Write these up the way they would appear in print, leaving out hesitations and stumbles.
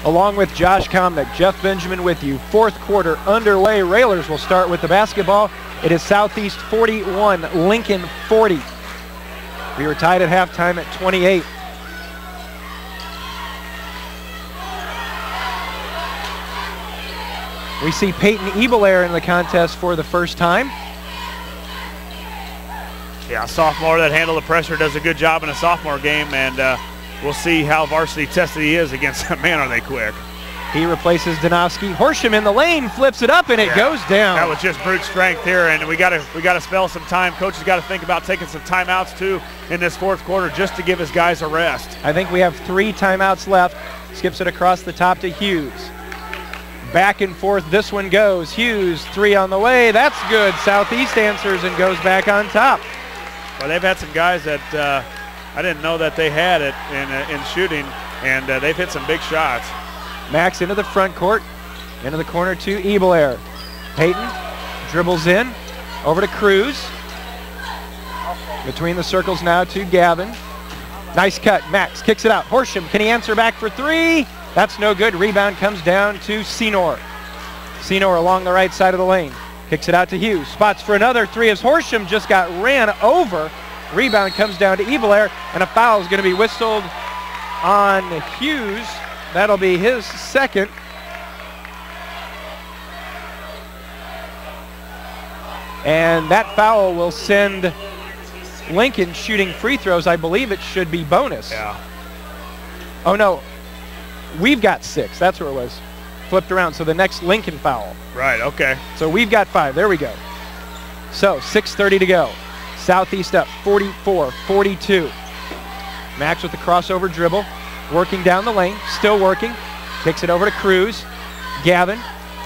Along with Josh Komnick, Jeff Benjamin with you. Fourth quarter underway. Railers will start with the basketball. It is Southeast 41, Lincoln 40. We were tied at halftime at 28. We see Peyton Ebelair in the contest for the first time. Yeah, sophomore that handled the pressure, does a good job in a sophomore game, and we'll see how varsity tested he is against them. Man, are they quick. He replaces Donofsky. Horsham in the lane, flips it up, and it goes down. That was just brute strength here, and we got to spell some time. Coach has got to think about taking some timeouts too in this fourth quarter just to give his guys a rest. I think we have 3 timeouts left. Skips it across the top to Hughes. Back and forth, this one goes. Hughes, 3 on the way. That's good. Southeast answers and goes back on top. Well, they've had some guys that I didn't know that they had it in shooting, and they've hit some big shots. Max into the front court, into the corner to Ebelair. Peyton dribbles in, over to Cruz. Between the circles now to Gavin. Nice cut, Max kicks it out. Horsham, can he answer back for 3? That's no good. Rebound comes down to Senor. Senor along the right side of the lane. Kicks it out to Hughes. Spots for another 3 as Horsham just got ran over. Rebound comes down to Ebelair, and a foul is going to be whistled on Hughes. That'll be his second. And that foul will send Lincoln shooting free throws. I believe it should be bonus. Yeah. Oh, no. We've got 6. That's where it was. Flipped around. So the next Lincoln foul. Right, okay. So we've got 5. There we go. So 6:30 to go. Southeast up 44-42. Max with the crossover dribble. Working down the lane. Still working. Kicks it over to Cruz. Gavin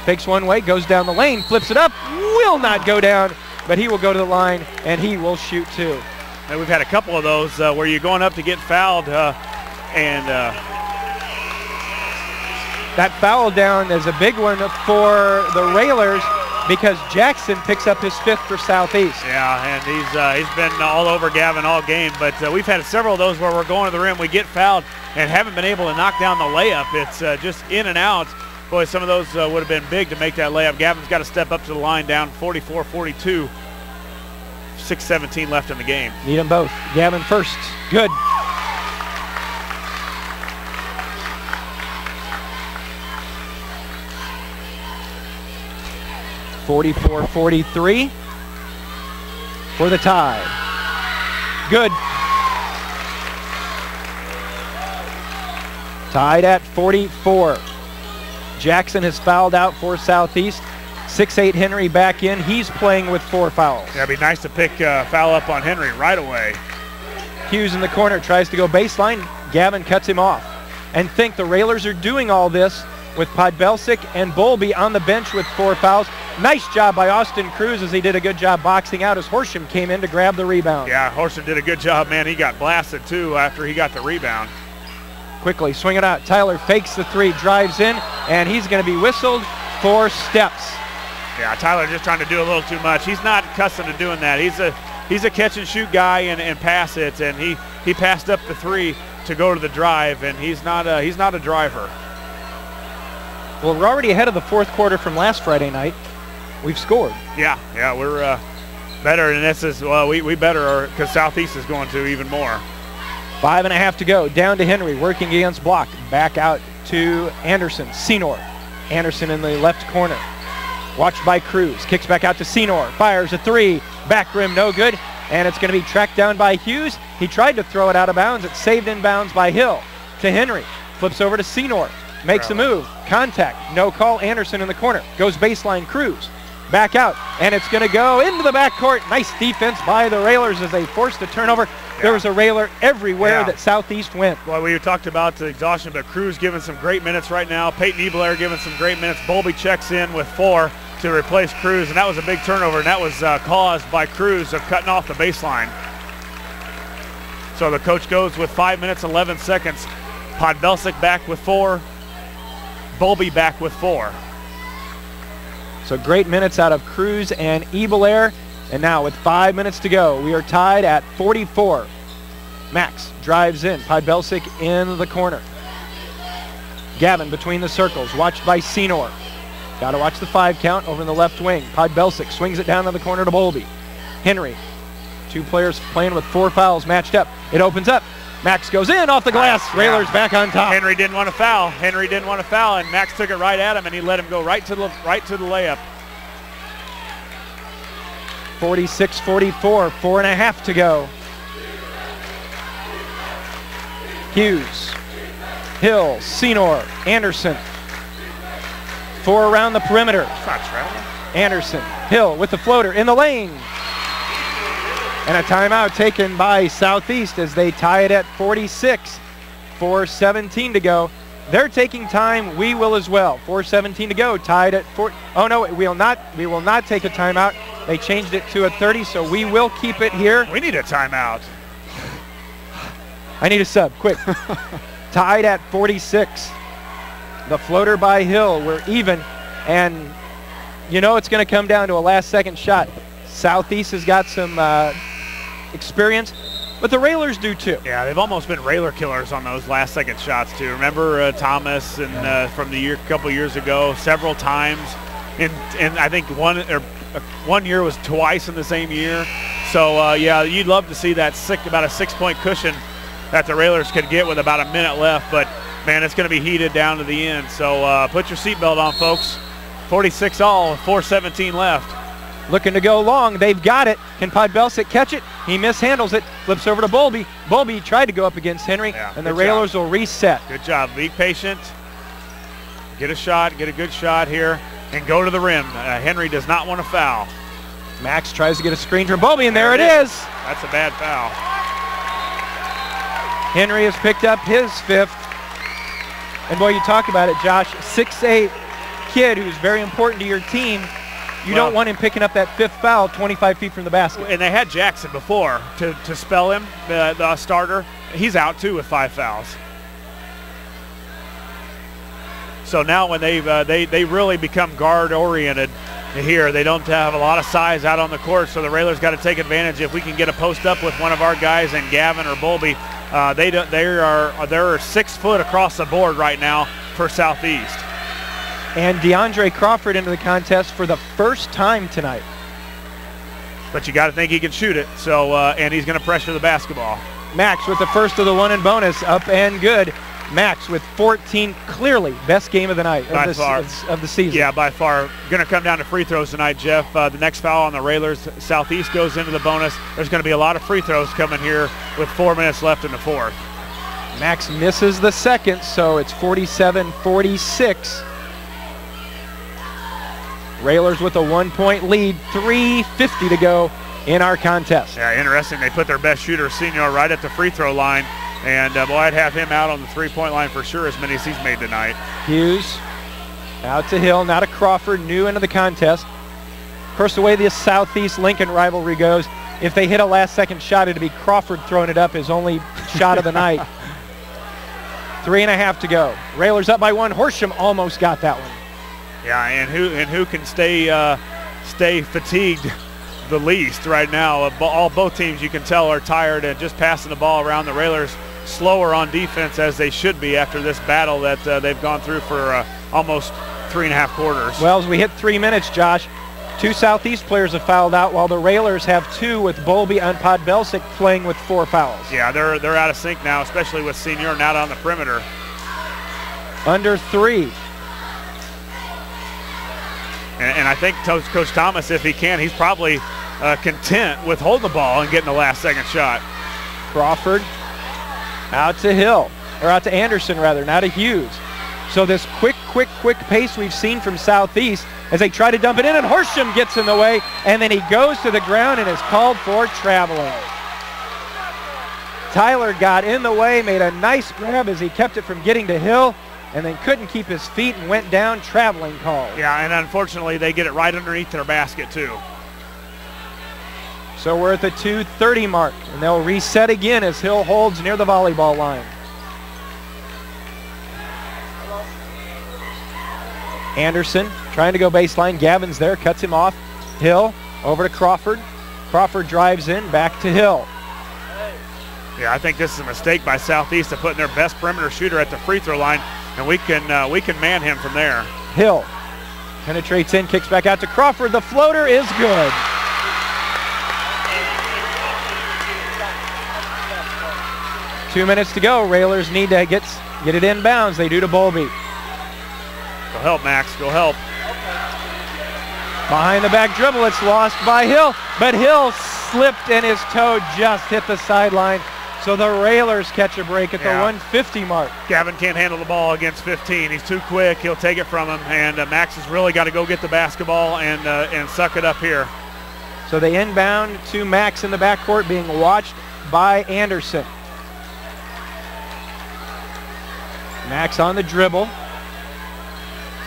fakes one way. Goes down the lane. Flips it up. Will not go down. But he will go to the line. And he will shoot 2. And we've had a couple of those where you're going up to get fouled that foul down is a big one for the Railers because Jackson picks up his 5th for Southeast. Yeah, and he's been all over Gavin all game, but we've had several of those where we're going to the rim, we get fouled, and haven't been able to knock down the layup. It's just in and out. Boy, some of those would have been big to make that layup. Gavin's got to step up to the line, down 44-42. 6:17 left in the game. Need them both. Gavin first. Good. (44-43) for the tie. Good. Tied at 44. Jackson has fouled out for Southeast. 6'8" Henry back in. He's playing with 4 fouls. Yeah, it'd be nice to pick foul up on Henry right away. Hughes in the corner tries to go baseline. Gavin cuts him off. And think the Railers are doing all this with Podbelsic and Bolby on the bench with 4 fouls. Nice job by Austin Cruz as he did a good job boxing out as Horsham came in to grab the rebound. Yeah, Horsham did a good job, man. He got blasted too after he got the rebound. Quickly swing it out. Tyler fakes the 3, drives in, and he's going to be whistled for steps. Yeah, Tyler just trying to do a little too much. He's not accustomed to doing that. He's a catch and shoot guy and pass it, and he passed up the 3 to go to the drive, and he's not a driver. Well, we're already ahead of the fourth quarter from last Friday night. We've scored. Yeah, we're better, and this is, well, we better because Southeast is going to even more. 5.5 to go. Down to Henry, working against block. Back out to Anderson. Senor. Anderson in the left corner. Watched by Cruz. Kicks back out to Senor. Fires a 3. Back rim, no good. And it's going to be tracked down by Hughes. He tried to throw it out of bounds. It's saved in bounds by Hill. To Henry. Flips over to Senor. Makes a move. Contact. No call. Anderson in the corner. Goes baseline. Cruz. Back out. And it's going to go into the backcourt. Nice defense by the Railers as they forced a turnover. Yeah. There was a Railer everywhere that Southeast went. Well, we talked about the exhaustion, but Cruz giving some great minutes right now. Peyton Ebelair giving some great minutes. Bolby checks in with 4 to replace Cruz, and that was a big turnover, and that was caused by Cruz of cutting off the baseline. So the coach goes with 5 minutes, 11 seconds. Podbelsic back with 4. Bolby back with 4. So great minutes out of Cruz and Ebelair. And now with 5 minutes to go, we are tied at 44. Max drives in. Podbelsic in the corner. Gavin between the circles, watched by Senor. Got to watch the 5 count over in the left wing. Podbelsic swings it down to the corner to Bowlby. Henry, 2 players playing with 4 fouls matched up. It opens up. Max goes in off the glass. Railers back on top. Henry didn't want to foul. And Max took it right at him, and he let him go right to the layup. 46-44, 4.5 to go. Hughes, Hill, Senor, Anderson. 4 around the perimeter. Anderson, Hill with the floater in the lane. And a timeout taken by Southeast as they tie it at 46. 4:17 to go. They're taking time. We will as well. 4:17 to go. Tied at 4. Oh no, we will not take a timeout. They changed it to a 30, so we will keep it here. We need a timeout. I need a sub, quick. Tied at 46. The floater by Hill. We're even, and you know it's going to come down to a last-second shot. Southeast has got some experience, but the Railers do too. Yeah, they've almost been Railer killers on those last-second shots too. Remember Thomas and from the couple years ago, several times, and I think one year was twice in the same year. So yeah, you'd love to see that about a 6-point cushion that the Railers could get with about a minute left, but man, it's going to be heated down to the end. So put your seatbelt on, folks. 46 all, 4:17 left. Looking to go long. They've got it. Can Podbelsic catch it? He mishandles it. Flips over to Bowlby. Bowlby tried to go up against Henry, and the Railers will reset. Good job. Be patient. Get a shot. Get a good shot here, and go to the rim. Henry does not want to foul. Max tries to get a screen from Bowlby, and there it is. That's a bad foul. Henry has picked up his 5th. And boy, you talk about it, Josh. 6'8" kid who's very important to your team. You don't want him picking up that 5th foul 25 feet from the basket. And they had Jackson before to spell him, the starter. He's out too with 5 fouls. So now when they really become guard oriented here, they don't have a lot of size out on the court, so the Railers got to take advantage. If we can get a post up with one of our guys and Gavin or Bowlby, they're 6 foot across the board right now for Southeast. And DeAndre Crawford into the contest for the first time tonight. But you got to think he can shoot it, so and he's going to pressure the basketball. Max with the first of the 1 and bonus, up and good. Max with 14, clearly best game of the night, of the season. Yeah, by far. Going to come down to free throws tonight, Jeff. The next foul on the Railers, Southeast goes into the bonus. There's going to be a lot of free throws coming here with 4 minutes left in the 4th. Max misses the second, so it's 47-46. Railers with a 1-point lead, 3:50 to go in our contest. Yeah, interesting. They put their best shooter, Senor, right at the free throw line. And boy, I'd have him out on the 3-point line for sure, as many as he's made tonight. Hughes out to Hill, now to Crawford, new into the contest. Of course, the way the Southeast-Lincoln rivalry goes, if they hit a last-second shot, it'd be Crawford throwing it up, his only shot of the night. 3.5 to go. Railers up by 1. Horsham almost got that one. Yeah, and who can stay fatigued the least right now? Both teams, you can tell, are tired and just passing the ball around. The Railers slower on defense, as they should be after this battle that they've gone through for almost 3.5 quarters. Well, as we hit 3 minutes, Josh, 2 Southeast players have fouled out, while the Railers have 2 with Bowlby and Podbelsic playing with 4 fouls. Yeah, they're out of sync now, especially with Senior not on the perimeter. Under 3. And I think Coach Thomas, if he can, he's probably content with holding the ball and getting the last-second shot. Crawford out to Hill, or out to Anderson rather, now to Hughes. So this quick pace we've seen from Southeast as they try to dump it in, and Horsham gets in the way, and then he goes to the ground and is called for traveling. Tyler got in the way, made a nice grab as he kept it from getting to Hill, and then couldn't keep his feet and went down, traveling call. Yeah, and unfortunately they get it right underneath their basket too. So we're at the 2:30 mark, and they'll reset again as Hill holds near the volleyball line. Anderson trying to go baseline. Gavin's there, cuts him off. Hill over to Crawford. Crawford drives in, back to Hill. Yeah, I think this is a mistake by Southeast of putting their best perimeter shooter at the free throw line, and we can man him from there. Hill penetrates in, kicks back out to Crawford. The floater is good. Two minutes to go. Railers need to get it inbounds. They do to Bowlby. Go help, Max. Go help. Behind the back dribble, it's lost by Hill, but Hill slipped and his toe just hit the sideline. So the Railers catch a break at the 150 mark. Gavin can't handle the ball against 15. He's too quick. He'll take it from him, and Max has really got to go get the basketball and suck it up here. So they inbound to Max in the backcourt, being watched by Anderson. Max on the dribble,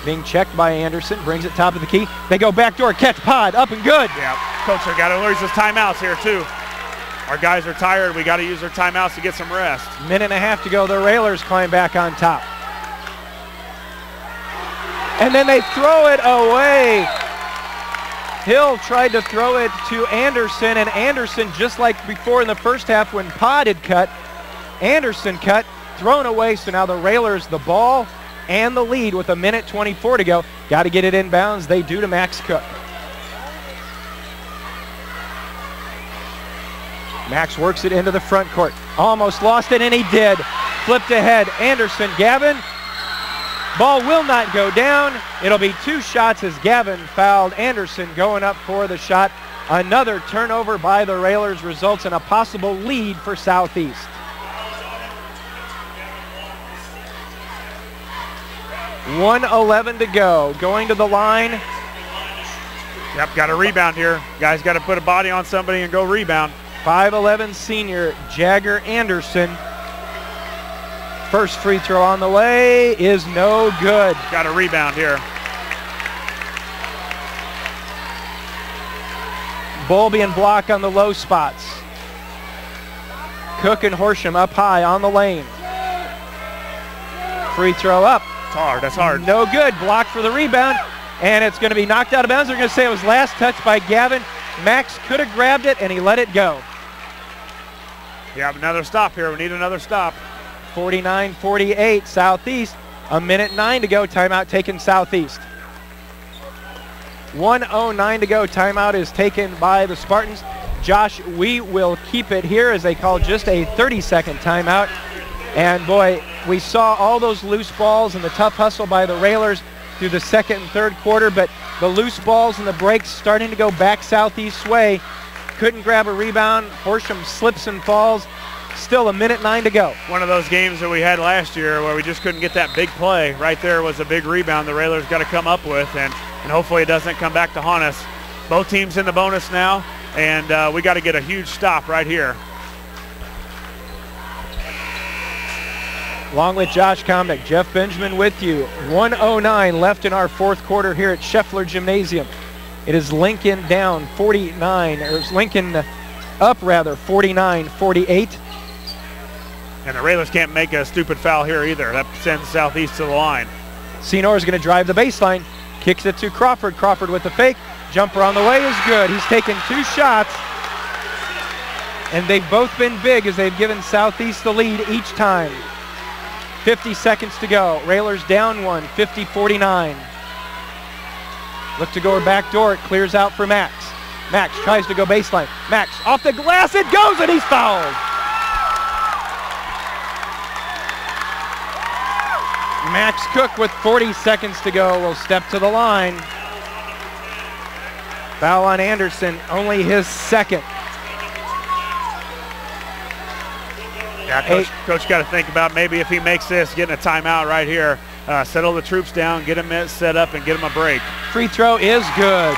being checked by Anderson, brings it top of the key. They go backdoor, catch pod, up and good. Yeah, coach, I got to lose his timeouts here too. Our guys are tired. We got to use their timeouts to get some rest. Minute and a half to go. The Railers climb back on top. And then they throw it away. Hill tried to throw it to Anderson, and Anderson, just like before in the first half when Pod had cut, Anderson cut, thrown away. So now the Railers, the ball and the lead with 1:24 to go. Got to get it inbounds. They do to Max Cook. Max works it into the front court. Almost lost it, and he did. Flipped ahead. Anderson, Gavin. Ball will not go down. It'll be two shots as Gavin fouled Anderson going up for the shot. Another turnover by the Railers results in a possible lead for Southeast. .111 to go. Going to the line. Yep, got a rebound here. Guys got to put a body on somebody and go rebound. 5'11" senior Jagger Anderson. First free throw on the way is no good. Got a rebound here. Bowlby and Block on the low spots. Cook and Horsham up high on the lane. Free throw up. It's hard. That's hard. No good. Block for the rebound, and it's going to be knocked out of bounds. They're going to say it was last touch by Gavin. Max could have grabbed it, and he let it go. Yeah, another stop here. We need another stop. 49-48 Southeast. 1:09 to go. Timeout taken Southeast. 1:09 to go. Timeout is taken by the Spartans. Josh, we will keep it here as they call just a 30-second timeout. And boy, we saw all those loose balls and the tough hustle by the Railers through the second and third quarter, but the loose balls and the breaks starting to go back Southeast's way. Couldn't grab a rebound. Horsham slips and falls. Still 1:09 to go. One of those games that we had last year where we just couldn't get that big play. Right there was a big rebound the Railers got to come up with, and hopefully it doesn't come back to haunt us. Both teams in the bonus now, and we got to get a huge stop right here. Along with Josh Komnick, Jeff Benjamin with you. 1:09 left in our fourth quarter here at Scheffler Gymnasium. It is Lincoln down 49, or it's Lincoln up rather, 49-48. And the Railers can't make a stupid foul here either. That sends Southeast to the line. Senor is going to drive the baseline, kicks it to Crawford. Crawford with the fake. Jumper on the way is good. He's taken two shots, and they've both been big as they've given Southeast the lead each time. 50 seconds to go. Railers down one, 50-49. Look to go back door. It clears out for Max. Max tries to go baseline. Max off the glass. It goes, and he's fouled. Max Cook with 40 seconds to go will step to the line. Foul on Anderson, only his second. Yeah, Coach got to think about maybe if he makes this, getting a timeout right here. Settle the troops down, get them set up, and get them a break. Free throw is good.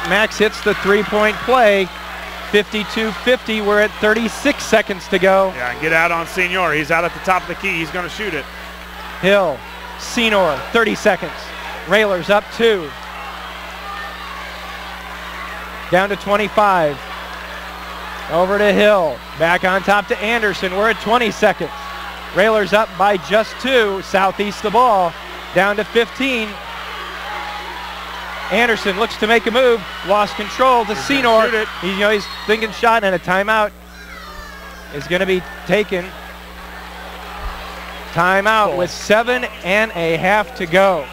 Max hits the three-point play. 52-50. We're at 36 seconds to go. Yeah, and get out on Senor. He's out at the top of the key. He's going to shoot it. Hill, Senor, 30 seconds. Railers up 2. Down to 25. Over to Hill. Back on top to Anderson. We're at 20 seconds. Railers up by just 2. Southeast the ball. Down to 15. Anderson looks to make a move, lost control to Senor. He's thinking shot, and a timeout is going to be taken. Timeout with 7.5 to go.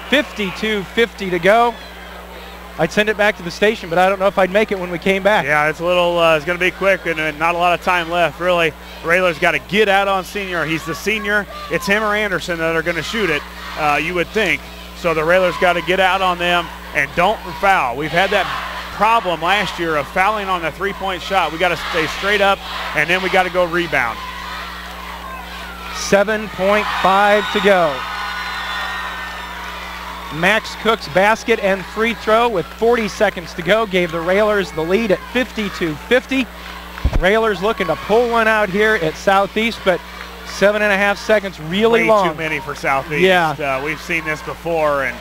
52:50 to go. I'd send it back to the station, but I don't know if I'd make it when we came back. Yeah, it's a little, it's going to be quick and not a lot of time left, really. Raylor's got to get out on Senior. He's the senior. It's him or Anderson that are going to shoot it, you would think. So the Railers got to get out on them and don't foul. We've had that problem last year of fouling on the three-point shot. We got to stay straight up, and then we got to go rebound. 7.5 to go. Max Cook's basket and free throw with 40 seconds to go gave the Railers the lead at 52-50. Railers looking to pull one out here at Southeast, but 7.5 seconds really long. Way too many for Southeast. Yeah. We've seen this before, and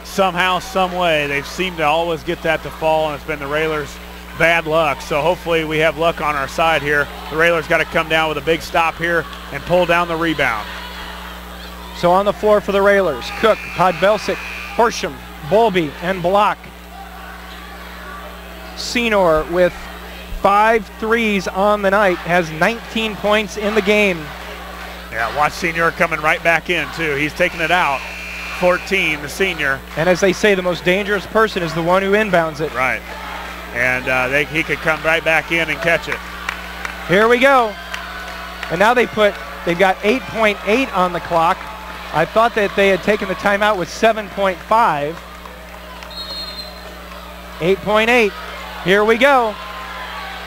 somehow, some way, they've seemed to always get that to fall, and it's been the Railers' bad luck. So hopefully we have luck on our side here. The Railers got to come down with a big stop here and pull down the rebound. So on the floor for the Railers, Cook, Podbelsic, Horsham, Bolby, and Block. Senor with 5 threes on the night, has 19 points in the game. Yeah, watch Senior coming right back in, too. He's taking it out. 14, the senior. And as they say, the most dangerous person is the one who inbounds it. Right. And he could come right back in and catch it. Here we go. And now they've got 8.8 on the clock. I thought that they had taken the timeout with 7.5. 8.8. Here we go.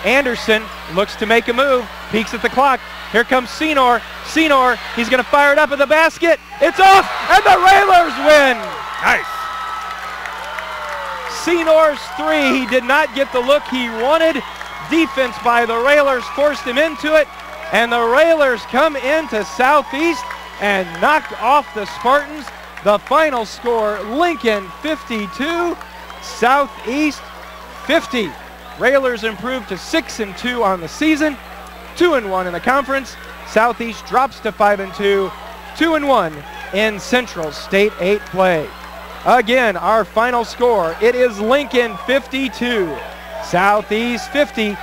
Anderson looks to make a move. Peeks at the clock. Here comes Senor. Senor, he's going to fire it up at the basket. It's off, and the Railers win. Nice. Senor's three. He did not get the look he wanted. Defense by the Railers forced him into it, and the Railers come into Southeast and knock off the Spartans. The final score, Lincoln 52, Southeast 50. Railers improved to 6-2 on the season, 2-1 in the conference. Southeast drops to 5-2, 2-1 in Central State 8 play. Again, our final score, it is Lincoln 52, Southeast 50.